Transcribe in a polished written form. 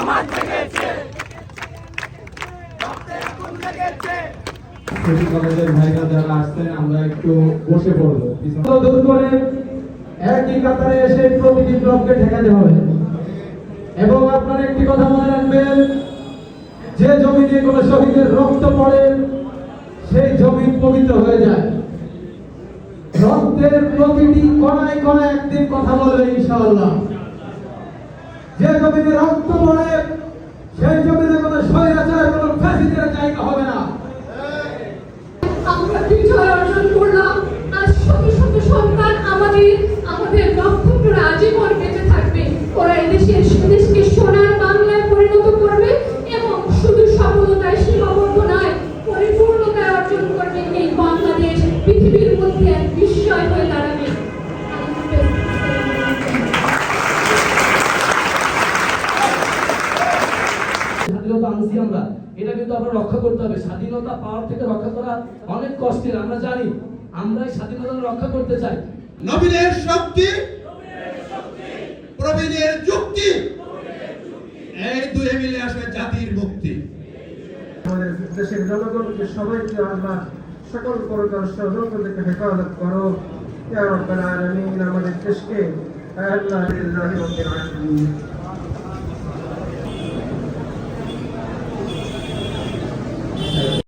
আমার জেগেছে, রক্তে আগুন লেগেছে। সিটি কলেজের ভাইরা যারা আসছেন আমরা একটু বসে পড়বো, দূর করে একই কাতারে এসে প্রতিটি ব্লককে ঠেকাতে হবে। এবং আপনারা একটি কথা মনে রাখবেন, যে জমিনে কোনো শহীদের রক্ত পড়ে সেই জমি পবিত্র হয়ে যায়। রক্তের প্রতিটি কণায় কণায় একদিন কথা বলবে ইনশাআল্লাহ। যে জমিনে রক্ত পড়ে সেই জমিনে কোনো স্বৈরাচার, কোনো ফ্যাসিস্টের জায়গা হবে না। আমরা বিজয় অর্জন করলাম, আর শত শত সন্তান আমাদের রক্তরা আজীবন বেঁচে থাকবে। ওরা দেশকে সোনার বাংলায় পরিণত করবে এবং শুধু সফলতায় সীমাবদ্ধ নয়, পরিপূর্ণতায় অর্জন করবে। এই বাংলাদেশ পৃথিবীর মধ্যে এক বিস্ময় হয়ে দাঁড়াবে। স্বাধীনতা আনছি আমরা, এটা কিন্তু আমরা রক্ষা করতে হবে। স্বাধীনতা পাওয়ার থেকে রক্ষা করা অনেক কষ্টের, আমরা জানি। আমরা এই স্বাধীনতা রক্ষা করতে চাই। নবীনের শক্তি, প্রবীণের যুক্তি, এই দুই মিলে আসবে জাতির মুক্তি। আমাদের দেশের জনগণকে সবাইকে আল্লাহ সকল প্রকার ষড়যন্ত্র থেকে হেফাজত করো ইয়া রাব্বাল আলামিন। আমাদের দেশকে আল্লাহ লিল্লাহি রাব্বিল আলামিন।